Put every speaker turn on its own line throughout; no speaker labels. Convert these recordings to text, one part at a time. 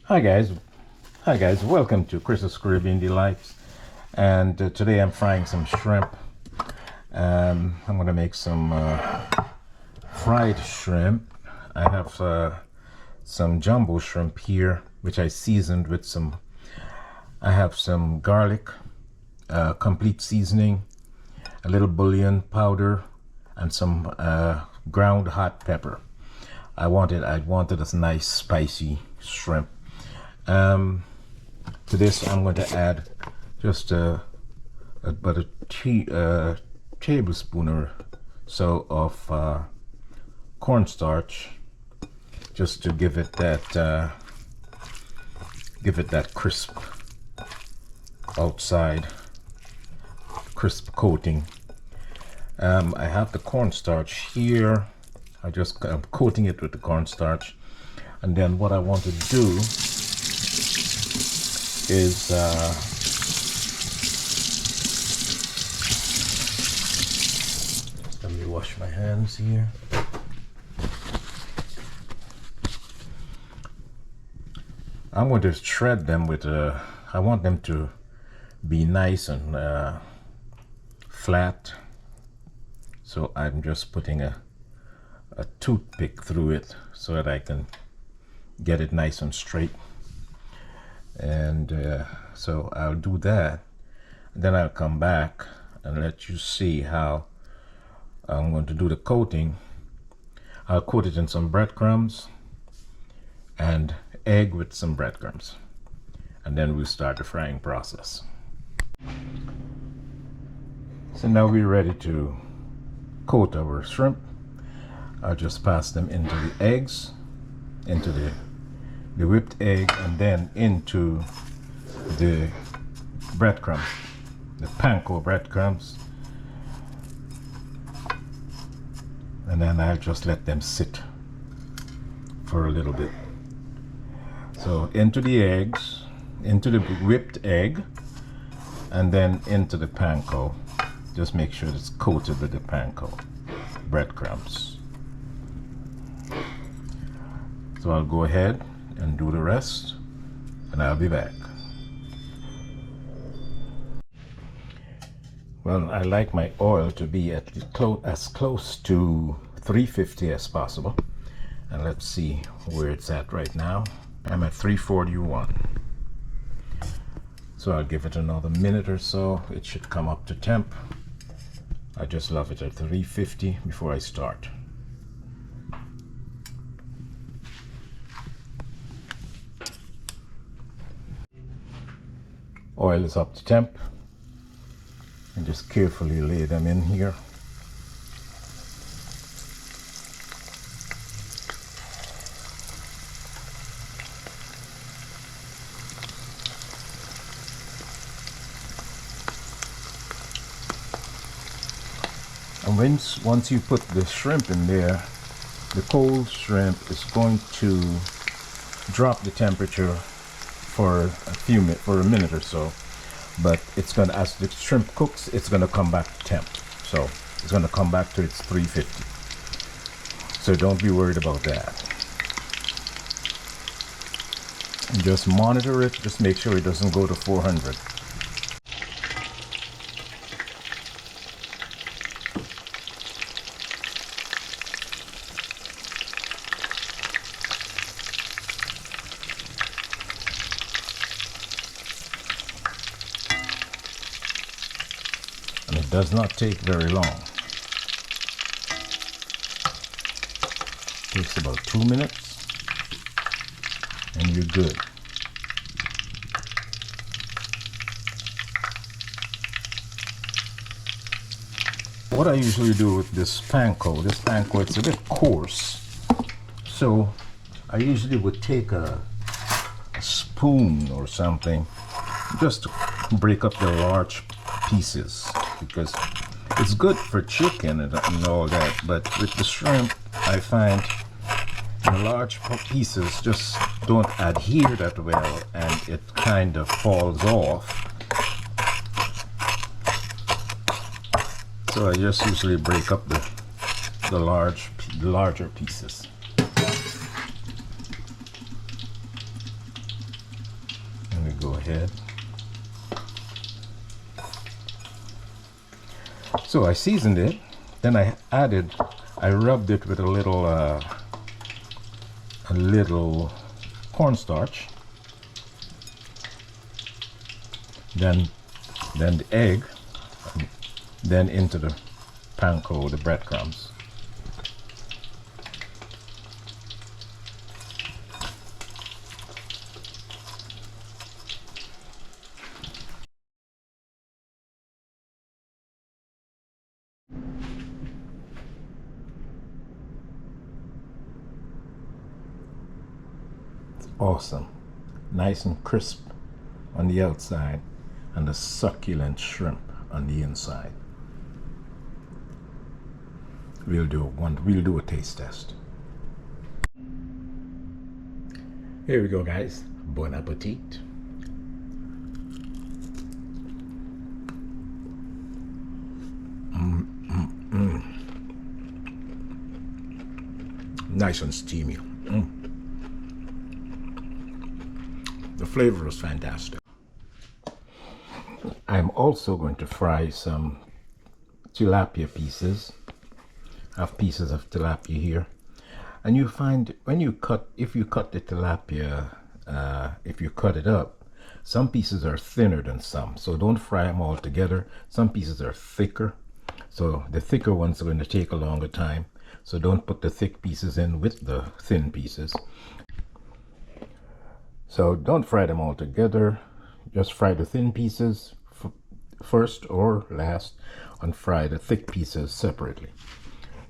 Hi guys, welcome to Chris's Caribbean Delights. And today I'm frying some shrimp. I'm gonna make some fried shrimp. I have some jumbo shrimp here, which I seasoned with some. I have some garlic, complete seasoning, a little bullion powder, and some ground hot pepper. I wanted a nice spicy shrimp. To this I'm going to add just about a tablespoon or so of cornstarch, just to give it that crisp outside, crisp coating. I have the cornstarch here. I'm coating it with the cornstarch, and then what I want to do is let me wash my hands here. I'm going to shred them with I want them to be nice and flat, so I'm just putting a toothpick through it so that I can get it nice and straight. And so I'll do that, and then I'll come back and let you see how I'm going to do the coating. I'll coat it in some breadcrumbs and egg with some breadcrumbs, and then we'll start the frying process. So now we're ready to coat our shrimp. I'll just pass them into the eggs, into the whipped egg, and then into the breadcrumbs, the panko breadcrumbs, and then I'll just let them sit for a little bit. So into the eggs, into the whipped egg, and then into the panko. Just make sure it's coated with the panko breadcrumbs. So I'll go ahead and do the rest, and I'll be back. Well, I like my oil to be as close to 350 as possible, and let's see where it's at right now. I'm at 341, so I'll give it another minute or so. It should come up to temp. I just love it at 350 before I start. Oil is up to temp, and just carefully lay them in here. And once you put the shrimp in there, the cold shrimp is going to drop the temperature for a minute or so, but it's gonna, as the shrimp cooks, it's gonna come back to temp. So it's gonna come back to its 350. So don't be worried about that. And just monitor it. Just make sure it doesn't go to 400. And it does not take very long. It takes about 2 minutes, and you're good. What I usually do with this panko, it's a bit coarse, so I usually would take a spoon or something just to break up the large pieces, because it's good for chicken and all that, but with the shrimp I find the large pieces just don't adhere that well, and it kind of falls off. So I just usually break up the larger pieces. ahead. So I seasoned it, then I rubbed it with a little cornstarch, then the egg, then into the panko, the breadcrumbs. It's awesome, nice and crisp on the outside and a succulent shrimp on the inside. We'll do a taste test. Here we go, guys. Bon appetit. Nice and steamy. The flavor is fantastic. I'm also going to fry some tilapia pieces. I have pieces of tilapia here, and you find when you cut, if you cut the tilapia, if you cut it up, some pieces are thinner than some, so don't fry them all together. Some pieces are thicker, so the thicker ones are going to take a longer time, so don't put the thick pieces in with the thin pieces. So don't fry them all together, just fry the thin pieces first or last, and fry the thick pieces separately.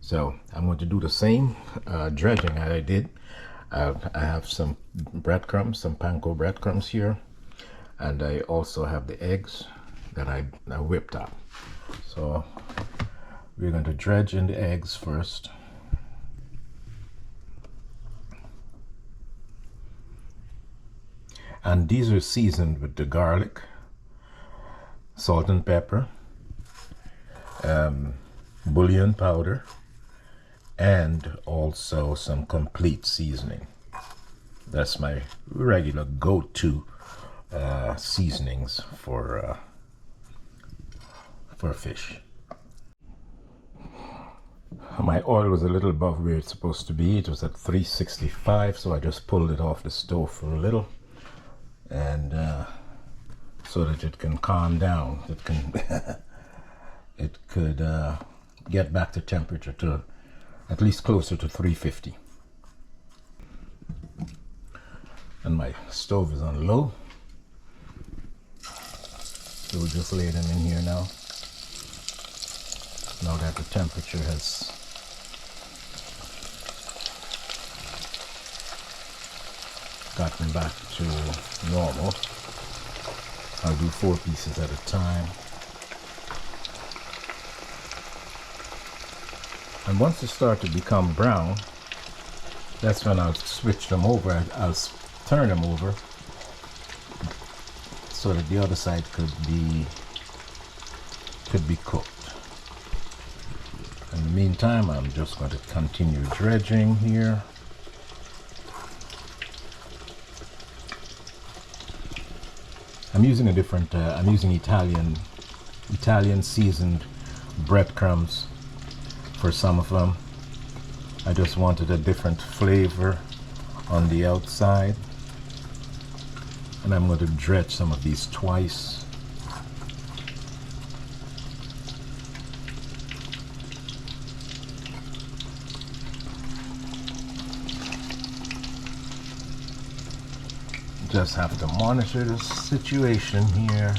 So I'm going to do the same dredging I did. I have some breadcrumbs, some panko breadcrumbs here, and I also have the eggs that I whipped up. So we're going to dredge in the eggs first. And these are seasoned with the garlic, salt and pepper, bullion powder, and also some complete seasoning. That's my regular go-to seasonings for fish. My oil was a little above where it's supposed to be. It was at 365, so I just pulled it off the stove for a little, and so that it can calm down. It can it could get back to temperature to at least closer to 350. And my stove is on low, so we'll just lay them in here now. Now that the temperature has gotten back to normal, I'll do 4 pieces at a time. And once they start to become brown, that's when I'll switch them over. I'll turn them over so that the other side could be cooked. In the meantime, I'm just going to continue dredging here. I'm using a different, I'm using Italian seasoned breadcrumbs for some of them. I just wanted a different flavor on the outside. And I'm going to dredge some of these twice. Just have to monitor the situation here.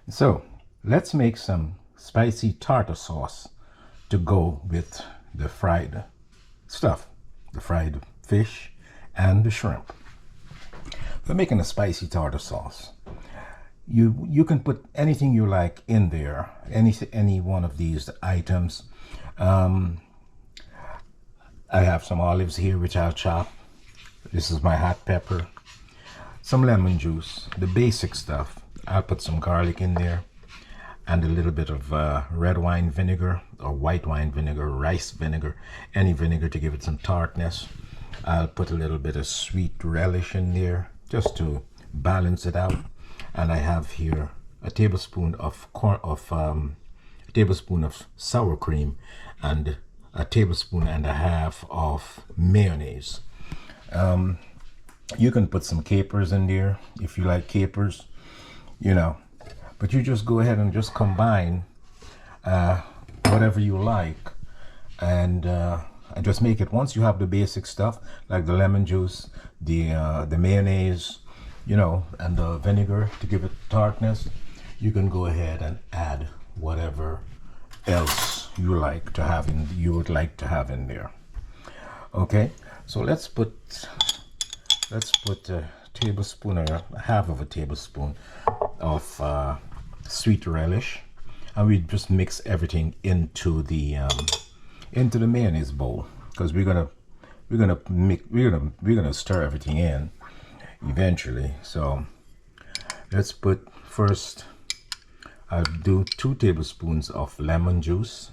So let's make some spicy tartar sauce to go with the fried stuff, the fried fish and the shrimp. For making a spicy tartar sauce, you can put anything you like in there, any one of these items. I have some olives here which I'll chop. This is my hot pepper, some lemon juice, the basic stuff. I'll put some garlic in there and a little bit of red wine vinegar or white wine vinegar, rice vinegar, any vinegar to give it some tartness. I'll put a little bit of sweet relish in there just to balance it out. And I have here a tablespoon of sour cream and a tablespoon and a half of mayonnaise. You can put some capers in there if you like capers, you know, but you just go ahead and just combine whatever you like, and just make it. Once you have the basic stuff like the lemon juice, the mayonnaise, you know, and the vinegar to give it tartness, you can go ahead and add whatever else you would like to have in there. Okay, so let's put a tablespoon or half of a tablespoon of sweet relish, and we just mix everything into the mayonnaise bowl, because we're gonna stir everything in eventually. So let's put first, I'll do 2 tablespoons of lemon juice,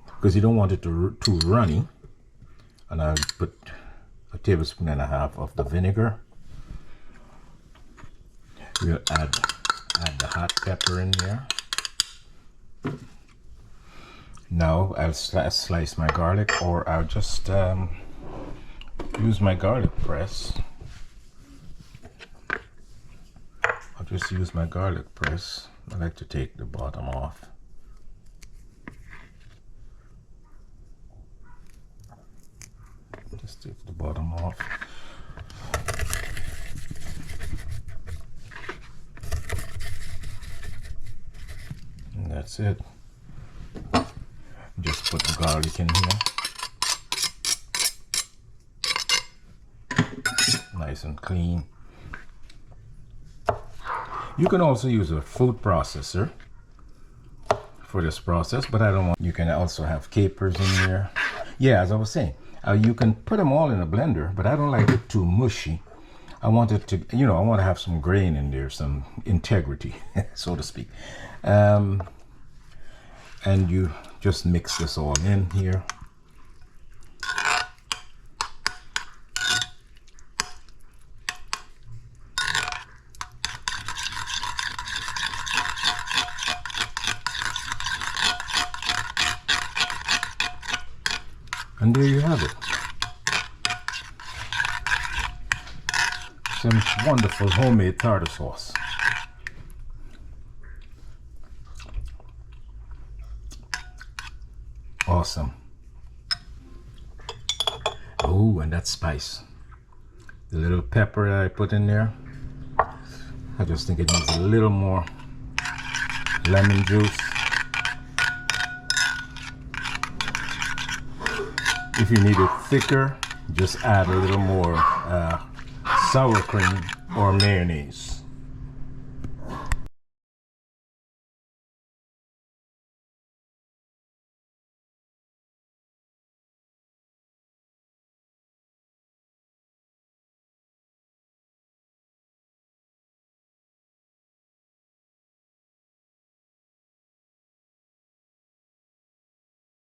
because you don't want it too runny, and I'll put a tablespoon and a half of the vinegar. We'll add the hot pepper in there. Now I'll slice my garlic, or I'll just use my garlic press. I'll just use my garlic press. I like to take the bottom off. Just take the bottom off. And that's it. Just put the garlic in here. Nice and clean. You can also use a food processor for this process, but I don't want. You can also have capers in there. Yeah, as I was saying, you can put them all in a blender, but I don't like it too mushy. I want it to, you know, I want to have some grain in there, some integrity, so to speak. And you just mix this all in here. And there you have it. Some wonderful homemade tartar sauce. Awesome. Oh, and that spice. The little pepper that I put in there, I just think it needs a little more lemon juice. If you need it thicker, just add a little more sour cream or mayonnaise.